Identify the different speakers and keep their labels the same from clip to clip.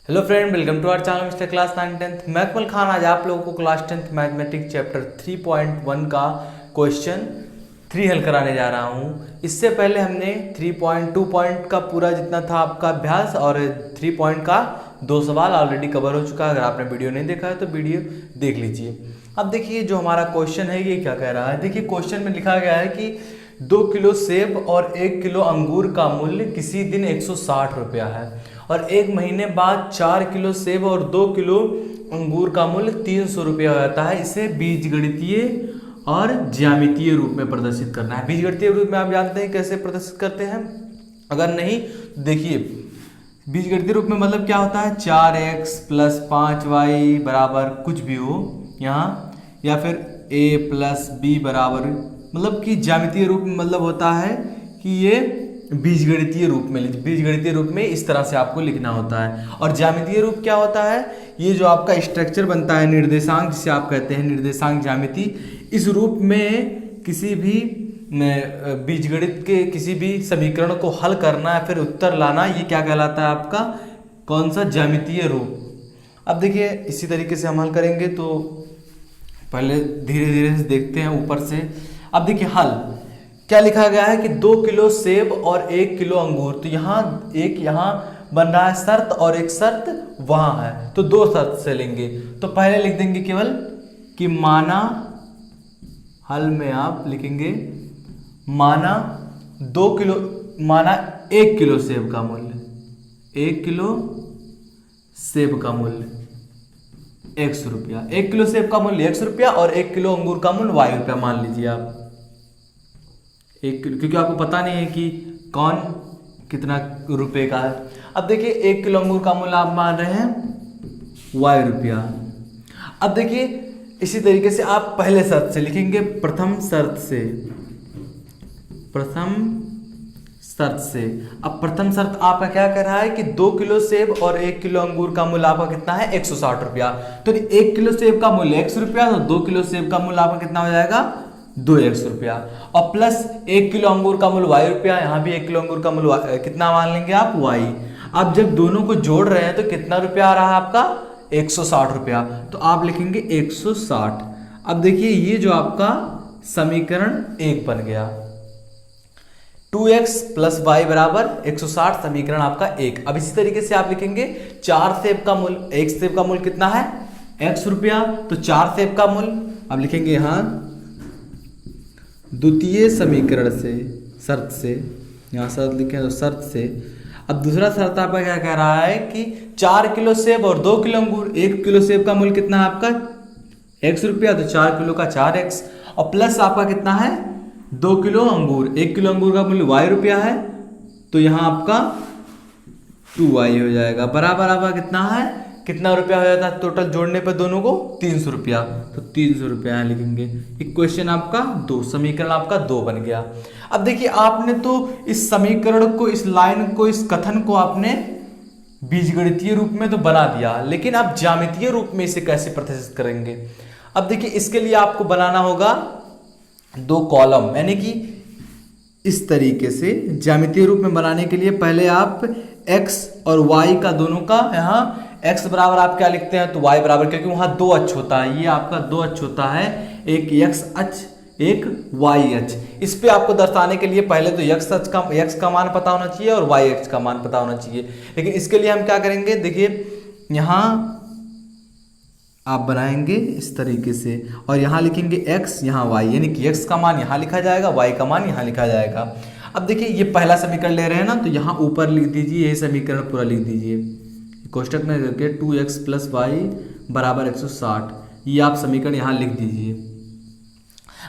Speaker 1: Hello friend, welcome to our channel mister class 9 10th। मैं अकमल खान आज आप लोगों को क्लास 10th मैथमेटिक्स चैप्टर 3.1 का क्वेश्चन 3 हल कराने जा रहा हूं। इससे पहले हमने 3.2 पॉइंट का पूरा जितना था आपका अभ्यास और 3 पॉइंट का 2 सवाल ऑलरेडी कवर हो चुका है। अगर आपने वीडियो नहीं देखा है तो वीडियो देख लीजिए। अब देखिए जो हमारा क्वेश्चन है ये क्या कह रहा है। देखिए क्वेश्चन में लिखा गया है कि 2 किलो सेब और 1 किलो अंगूर का मूल्य किसी दिन 160 रुपया है और 1 महीने बाद 4 किलो सेब और 2 किलो अंगूर का मूल्य 300 रुपया हो जाता है। इसे बीजगणितीय और ज्यामितीय रूप में प्रदर्शित करना है। बीजगणितीय रूप में आप जानते हैं कैसे प्रदर्शित करते हैं। अगर नहीं तो देखिए बीजगणितीय रूप में मतलब क्या होता है, 4x प्लस 5y बराबर कुछ भी हो यहाँ, या फिर a प्लस b बराबर, मतलब कि ज्यामितीय रूप में मतलब होता है कि ये बीजगणितीय रूप में, बीजगणितीय रूप में इस तरह से आपको लिखना होता है। और ज्यामितीय रूप क्या होता है, ये जो आपका स्ट्रक्चर बनता है निर्देशांक जिसे आप कहते हैं निर्देशांक ज्यामिति, इस रूप में किसी भी बीजगणित के किसी भी समीकरण को हल करना या फिर उत्तर लाना, ये क्या कहलाता है आपका, कौन सा, ज्यामितीय रूप। अब देखिए इसी तरीके से हम हल करेंगे तो पहले धीरे धीरे से देखते हैं ऊपर से। अब देखिए हल क्या लिखा गया है कि 2 किलो सेब और 1 किलो अंगूर, तो यहाँ बन रहा है शर्त और एक शर्त वहां है, तो 2 शर्त से लेंगे। तो पहले लिख देंगे केवल कि माना, हल में आप लिखेंगे माना 1 किलो सेब का मूल्य, 1 किलो सेब का मूल्य 100 रुपया, 1 किलो सेब का मूल्य 100 रुपया और 1 किलो अंगूर का मूल्य y रुपया मान लीजिए आप। 1 किलो, क्योंकि आपको पता नहीं है कि कौन कितना रुपए का है। अब देखिए 1 किलो अंगूर का मूल्य आप मान रहे हैं y रुपया। अब देखिए इसी तरीके से आप पहले शर्त से लिखेंगे, प्रथम शर्त से। अब प्रथम शर्त आपका क्या कर रहा है कि 2 किलो सेब और 1 किलो अंगूर का मूल्य आपका कितना है, 160 रुपया। तो 1 किलो सेब का मूल्य 100 रुपया, तो 2 किलो सेब का मूल्य आपका कितना हो जाएगा, 200 रुपया, और प्लस 1 किलो अंगूर का मूल्य y रुपया, यहाँ भी 1 किलो अंगूर का मूल्य कितना मान लेंगे आप, y। अब जब दोनों को जोड़ रहे हैं तो कितना रुपया आ रहा है आपका, 160 रुपया, तो आप लिखेंगे 160। अब देखिए ये जो आपका समीकरण 1 बन गया, 2x प्लस वाई बराबर 160, समीकरण आपका 1। अब इसी तरीके से आप लिखेंगे 4 सेब का मूल्य, 1 सेब का मूल्य कितना है, 100 रुपया, तो 4 सेब का मूल्य अब लिखेंगे यहाँ द्वितीय समीकरण से, शर्त से, यहाँ शर्त लिखे तो शर्त से। अब दूसरा शर्त आपका क्या कह रहा है कि 4 किलो सेब और 2 किलो अंगूर, 1 किलो सेब का मूल्य कितना है आपका 100 रुपया, तो 4 किलो का 4x, और प्लस आपका कितना है 2 किलो अंगूर, 1 किलो अंगूर का मूल्य y रुपया है, तो यहाँ आपका 2y हो जाएगा, बराबर आपका कितना है, कितना रुपया हो जाता है टोटल जोड़ने पर दोनों को, 300 रुपया, तो 300 रुपया यहाँ लिखेंगे। इक्वेशन आपका 2, समीकरण आपका 2 बन गया। अब देखिए आपने तो इस समीकरण को, इस लाइन को, इस कथन को आपने बीजगणितीय रूप में तो बना दिया, लेकिन आप ज्यामितीय रूप में इसे कैसे प्रदर्शित करेंगे। अब देखिए इसके लिए आपको बनाना होगा 2 कॉलम, यानी कि इस तरीके से ज्यामितीय रूप में बनाने के लिए पहले आप x और y का दोनों का, यहाँ x बराबर आप क्या लिखते हैं, तो y बराबर, क्योंकि वहां 2 अक्ष होता है, ये आपका 2 अक्ष होता है, एक x अक्ष एक y अक्ष। इस पे आपको दर्शाने के लिए पहले तो x का मान पता होना चाहिए और y अक्ष का मान पता होना चाहिए। लेकिन इसके लिए हम क्या करेंगे, देखिए यहाँ आप बनाएंगे इस तरीके से और यहाँ लिखेंगे x, यहाँ y, यानी कि x का मान यहाँ लिखा जाएगा, y का मान यहाँ लिखा जाएगा। अब देखिए ये पहला समीकरण ले रहे हैं ना, तो यहाँ ऊपर लिख दीजिए, ये समीकरण पूरा लिख दीजिए कोष्टक में करके 2x प्लस वाई बराबर 160, ये आप समीकरण यहाँ लिख दीजिए।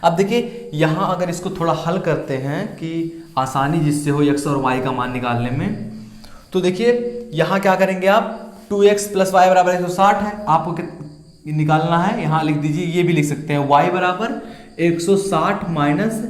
Speaker 1: अब देखिए यहाँ अगर इसको थोड़ा हल करते हैं कि आसानी जिससे हो x और y का मान निकालने में, तो देखिए यहाँ क्या करेंगे आप, 2x प्लस वाई बराबर 160 है, आपको निकालना है, यहाँ लिख दीजिए, ये भी लिख सकते हैं y बराबर 160 माइनस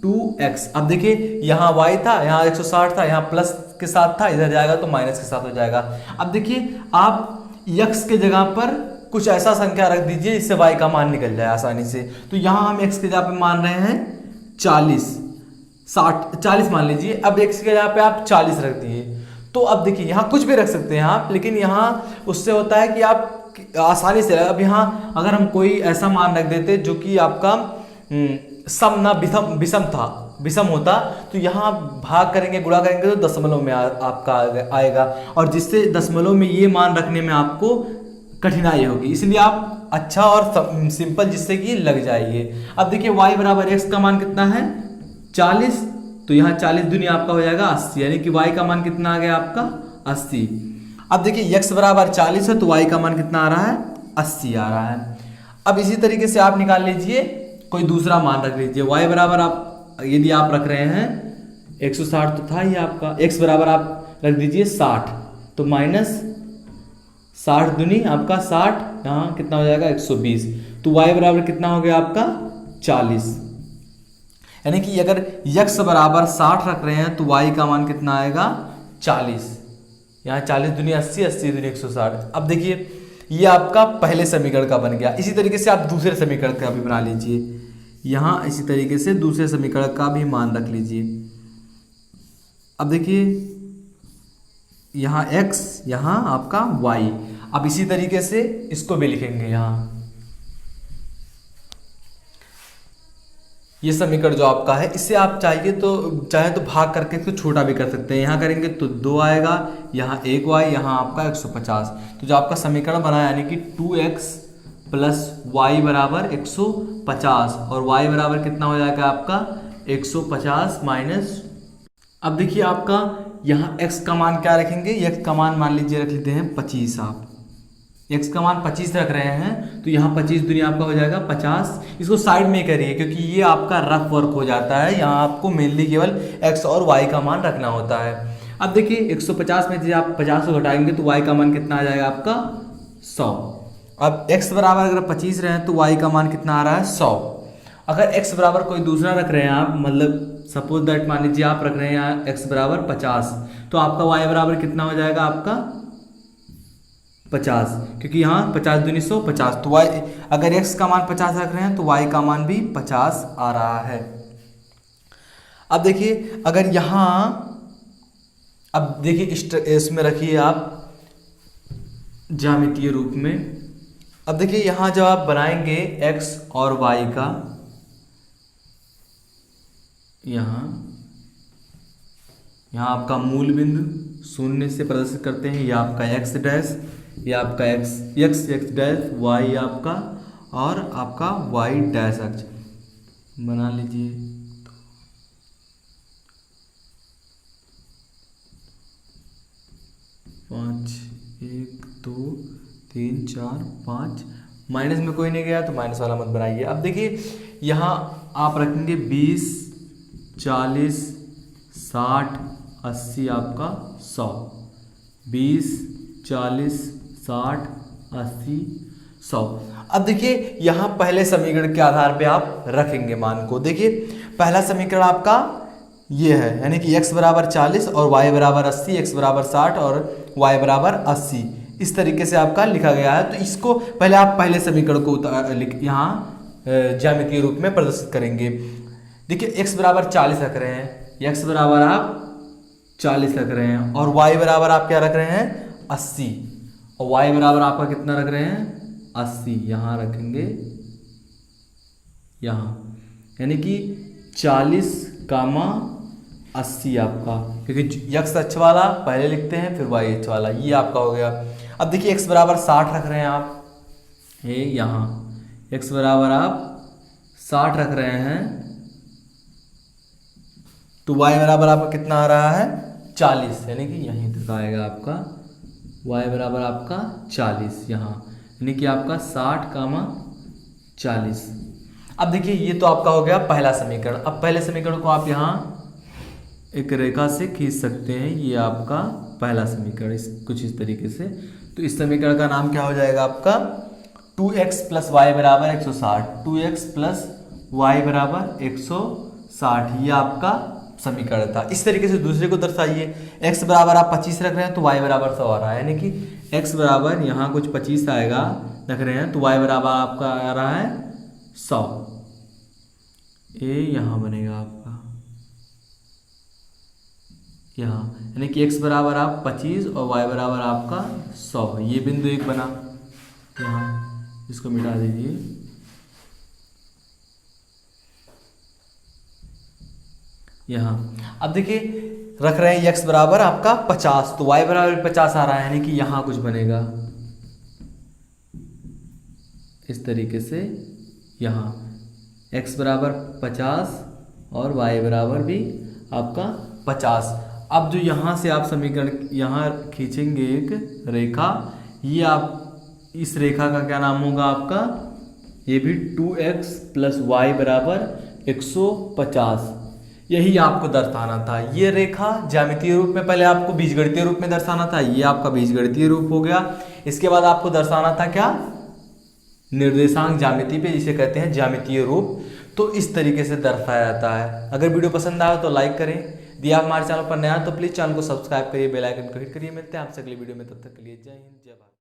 Speaker 1: 2x। अब देखिए यहाँ y था, यहाँ 160 था, यहाँ प्लस के साथ था, इधर जाएगा तो माइनस के साथ हो जाएगा। अब देखिए आप x के जगह पर कुछ ऐसा संख्या रख दीजिए जिससे y का मान निकल जाए आसानी से। तो यहाँ हम x के जगह पे मान रहे हैं 40 मान लीजिए। अब x के जगह पे आप 40 रख दिए, तो अब देखिए यहाँ कुछ भी रख सकते हैं आप, लेकिन यहाँ उससे होता है कि आप आसानी से, अब यहाँ अगर हम कोई ऐसा मान रख देते जो कि आपका सम ना विषम होता, तो यहाँ भाग करेंगे गुणा करेंगे तो दशमलव में आपका आएगा, और जिससे दशमलव में ये मान रखने में आपको कठिनाई होगी, इसलिए आप अच्छा और सिंपल जिससे कि लग जाइए। अब देखिए y बराबर x का मान कितना है 40, तो यहाँ 40 दूनी आपका हो जाएगा 80, यानी कि y का मान कितना आ गया आपका 80। अब देखिए x बराबर 40 है तो y का मान कितना आ रहा है 80 आ रहा है। अब इसी तरीके से आप निकाल लीजिए कोई दूसरा मान रख लीजिए। y बराबर आप यदि आप रख रहे हैं 160 तो था ये आपका, x बराबर आप रख दीजिए 60, तो माइनस 60 दूनी आपका 60, यहाँ कितना हो जाएगा 120, तो y बराबर कितना हो गया आपका 40। यानी कि अगर x बराबर 60 रख रहे हैं तो y का मान कितना आएगा 40, यहाँ 40 दूनी 80, 80 दूनी 160। अब देखिए ये आपका पहले समीकरण का बन गया। इसी तरीके से आप दूसरे समीकरण का भी बना लीजिए, यहाँ इसी तरीके से दूसरे समीकरण का भी मान रख लीजिए। अब देखिए यहाँ x, यहाँ आपका y। अब इसी तरीके से इसको भी लिखेंगे, यहाँ ये समीकरण जो आपका है, इससे आप चाहे तो भाग करके इसको छोटा भी कर सकते हैं। यहाँ करेंगे तो 2 आएगा, यहाँ 1y, यहाँ आपका 150। तो जो आपका समीकरण बना है यानी कि 2x प्लस y बराबर 150, और y बराबर कितना हो जाएगा आपका 150 माइनस। अब देखिए आपका यहाँ x का मान क्या रखेंगे, x का मान लीजिए रख लेते हैं 25। आप x का मान 25 रख रहे हैं तो यहाँ 25 दूनी आपका हो जाएगा 50। इसको साइड में करिए क्योंकि ये आपका रफ वर्क हो जाता है, यहाँ आपको मेनली केवल x और y का मान रखना होता है। अब देखिए 150 में यदि आप 50 को घटाएंगे तो y का मान कितना आ जाएगा आपका 100। अब x बराबर अगर 25 रहे हैं तो y का मान कितना आ रहा है 100। अगर x बराबर कोई दूसरा रख रहे हैं आप, मतलब सपोज दैट मान लीजिए आप रख रहे हैं यहाँ x बराबर 50, तो आपका y बराबर कितना हो जाएगा आपका 50, क्योंकि यहाँ 50 दूनी 100, 50, तो y अगर x का मान 50 रख रहे हैं तो y का मान भी 50 आ रहा है। अब देखिए अगर यहाँ, अब देखिए इसमें रखिए आप ज्यामितीय रूप में। अब देखिए यहाँ जब आप बनाएंगे x और y का, यहाँ आपका मूल बिंदु शून्य से प्रदर्शित करते हैं, यह आपका x डैश, यह आपका x डैश, y आपका, और आपका y डैश अक्ष बना लीजिए। पाँच, 1 2 3 4 5, माइनस में कोई नहीं गया तो माइनस वाला मत बनाइए। अब देखिए यहाँ आप रखेंगे 20 40 60 80 आपका 100, 20 40 60 80 100। अब देखिए यहाँ पहले समीकरण के आधार पे आप रखेंगे मान को। देखिए पहला समीकरण आपका ये है, यानी कि x बराबर 40 और y बराबर 80, x बराबर 60 और y बराबर 80, इस तरीके से आपका लिखा गया है। तो इसको पहले आप पहले समीकरण को यहाँ ज्यामितीय रूप में प्रदर्शित करेंगे। देखिए x बराबर 40 रख रहे हैं, x बराबर आप 40 रख रहे हैं, और y बराबर आप क्या रख रहे हैं 80, और y बराबर आपका कितना रख रहे हैं 80, यहाँ रखेंगे यहाँ, यानी कि 40 कामा 80 आपका, क्योंकि x अक्ष वाला पहले लिखते हैं फिर y अक्ष वाला, ये आपका हो गया। अब देखिए x बराबर 60 रख रहे हैं आप, ये यहाँ x बराबर आप 60 रख रहे हैं, तो y बराबर आपका कितना आ रहा है 40, यानी कि यहीं तक आएगा आपका y बराबर आपका 40 यहाँ, यानी कि आपका 60 कामा 40। अब देखिए ये तो आपका हो गया पहला समीकरण। अब पहले समीकरण को आप यहाँ एक रेखा से खींच सकते हैं, ये आपका पहला समीकरण कुछ इस तरीके से। तो इस समीकरण का नाम क्या हो जाएगा आपका 2x प्लस वाई बराबर 160, 2x प्लस वाई बराबर 160, ये आपका समीकरण था। इस तरीके से दूसरे को दर्शाइए। x बराबर आप 25 रख रहे हैं तो y बराबर 100 आ रहा है, यानी कि x बराबर यहाँ कुछ 25 आएगा रख रहे हैं तो y बराबर आपका आ रहा है 100, ये यहाँ बनेगा आपका, यहाँ, यानी कि x बराबर आप 25 और y बराबर आपका 100, ये बिंदु एक बना। यहाँ इसको मिटा दीजिए। यहाँ अब देखिए रख रहे हैं x बराबर आपका 50, तो y बराबर 50 आ रहा है, यानी कि यहाँ कुछ बनेगा इस तरीके से। यहाँ x बराबर 50 और y बराबर भी आपका 50। अब जो यहाँ से आप समीकरण यहाँ खींचेंगे एक रेखा, ये आप इस रेखा का क्या नाम होगा आपका, ये भी 2x + y बराबर 150, यही आपको दर्शाना था। ये रेखा ज्यामितीय रूप में पहले आपको बीजगणितीय रूप में दर्शाना था, ये आपका बीजगणितीय रूप हो गया। इसके बाद आपको दर्शाना था क्या, निर्देशांक ज्यामिति पे, जिसे कहते हैं ज्यामितीय रूप। तो इस तरीके से दर्शाया जाता है। अगर वीडियो पसंद आया तो लाइक करें, यदि आप हमारे चैनल पर नया तो प्लीज़ चैनल को सब्सक्राइब करिए, बेल आइकन को हिट करिए। मिलते हैं आपसे अगली वीडियो में, तब तक के लिए जय हिंद जय भारत।